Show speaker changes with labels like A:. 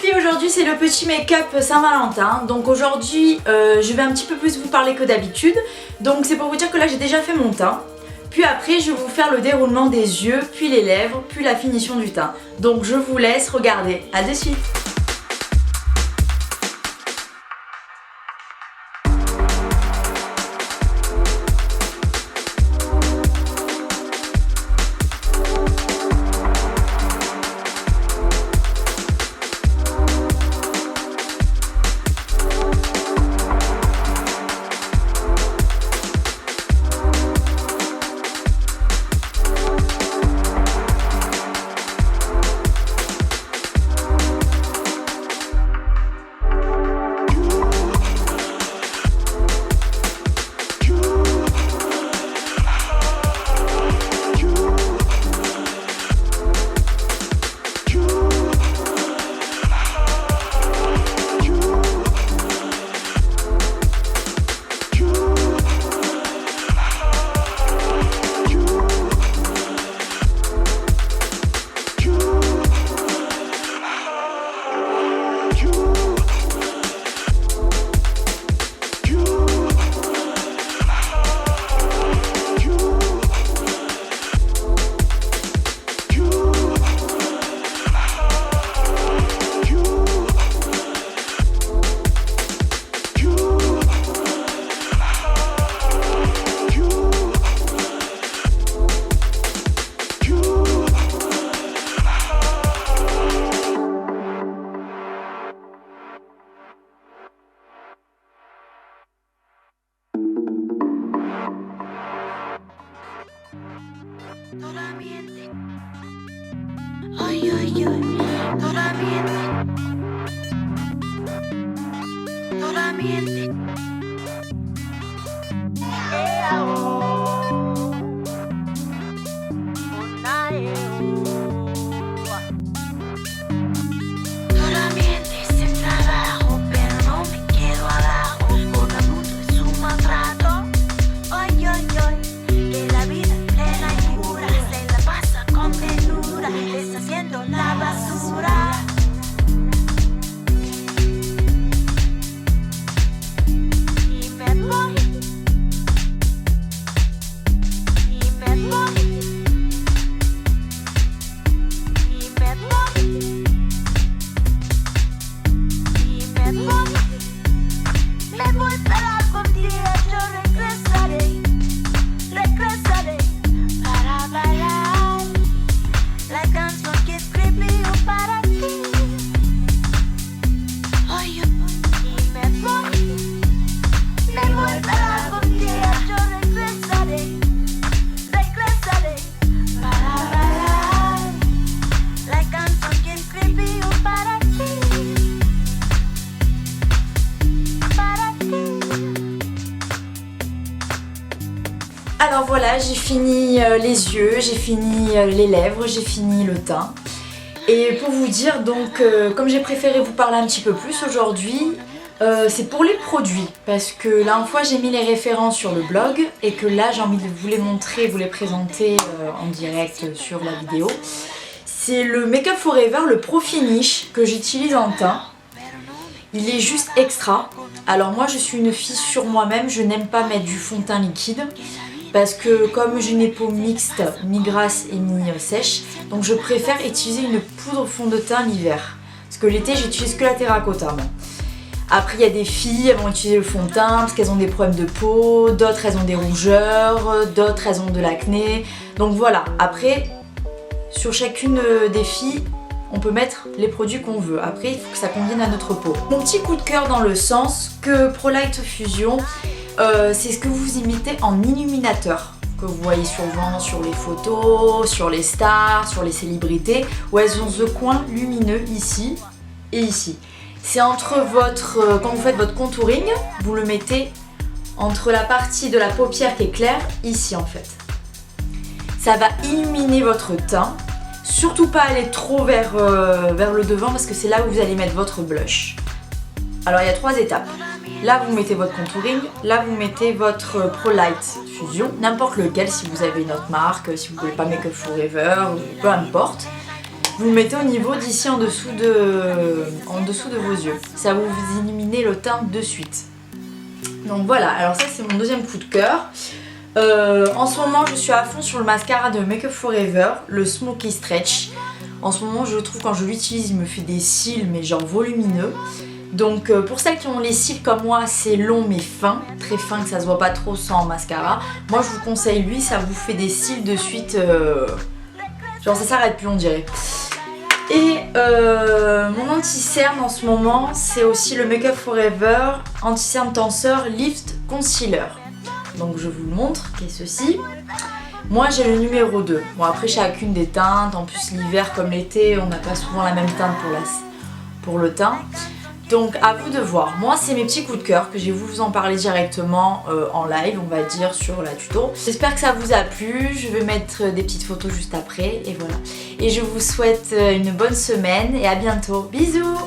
A: filles, aujourd'hui c'est le petit make-up Saint-Valentin. Donc aujourd'hui je vais un petit peu plus vous parler que d'habitude. Donc c'est pour vous dire que là j'ai déjà fait mon teint. Puis après je vais vous faire le déroulement des yeux, puis les lèvres, puis la finition du teint. Donc je vous laisse regarder, à de suite.
B: Ay, ay, ay, solamente. Solamente ese trabajo, pero no me quedo abajo. Por adulto es un maltrato. Ay, ay, ay, que la vida plena y pura se la pasa con ternura, deshaciendo la basura. Y me voy. Y me voy. Y me voy. Y me voy. Me voy, pero algún día yo regresaré. Regresaré para bailar la canción que escribí yo para ti. Ay, y me voy, pero algún día yo regresaré. Regresaré para bailar la canción que escribí yo para ti. Para ti.
A: Alors voilà, j'ai fini les yeux, j'ai fini les lèvres, j'ai fini le teint. Et pour vous dire, donc, comme j'ai préféré vous parler un petit peu plus aujourd'hui, c'est pour les produits. Parce que la dernière fois j'ai mis les références sur le blog et que là j'ai envie de vous les montrer, vous les présenter en direct sur la vidéo. C'est le Make Up Forever, le Pro Finish que j'utilise en teint. Il est juste extra. Alors moi je suis une fille sur moi-même, je n'aime pas mettre du fond de teint liquide. Parce que comme j'ai une peau mixte, mi-grasse et mi-sèche, donc je préfère utiliser une poudre fond de teint l'hiver. Parce que l'été j'utilise que la terracotta. Bon. Après il y a des filles, elles vont utiliser le fond de teint parce qu'elles ont des problèmes de peau, d'autres elles ont des rougeurs, d'autres elles ont de l'acné. Donc voilà, après sur chacune des filles, on peut mettre les produits qu'on veut. Après il faut que ça convienne à notre peau. Mon petit coup de cœur dans le sens que ProLight Fusion, c'est ce que vous imitez en illuminateur, que vous voyez souvent sur les photos, sur les stars, sur les célébrités, où elles ont ce coin lumineux ici et ici. C'est entre votre, quand vous faites votre contouring, vous le mettez entre la partie de la paupière qui est claire, ici en fait. Ça va illuminer votre teint, surtout pas aller trop vers le devant parce que c'est là où vous allez mettre votre blush. Alors il y a 3 étapes. Là vous mettez votre contouring, là vous mettez votre ProLight Fusion, n'importe lequel si vous avez une autre marque, si vous ne voulez pas Make Up Forever, peu importe. Vous le mettez au niveau d'ici en dessous de vos yeux. Ça va vous éliminer le teint de suite. Donc voilà, alors ça c'est mon deuxième coup de cœur. En ce moment je suis à fond sur le mascara de Make Up For Ever, le Smoky Stretch. En ce moment je trouve quand je l'utilise il me fait des cils mais genre volumineux. Donc pour celles qui ont les cils comme moi assez longs mais fins, très fins que ça se voit pas trop sans mascara, moi je vous conseille lui, ça vous fait des cils de suite, genre ça s'arrête plus on dirait. Et mon anti-cerne en ce moment c'est aussi le Make Up For Ever anti-cerne tenseur Lift Concealer. Donc je vous le montre, qui est ceci. Moi j'ai le numéro 2. Bon après chacune des teintes, en plus l'hiver comme l'été on n'a pas souvent la même teinte pour le teint. Donc à vous de voir. Moi c'est mes petits coups de cœur que je vais vous en parler directement en live on va dire sur la tuto. J'espère que ça vous a plu, je vais mettre des petites photos juste après et voilà. Et je vous souhaite une bonne semaine et à bientôt. Bisous.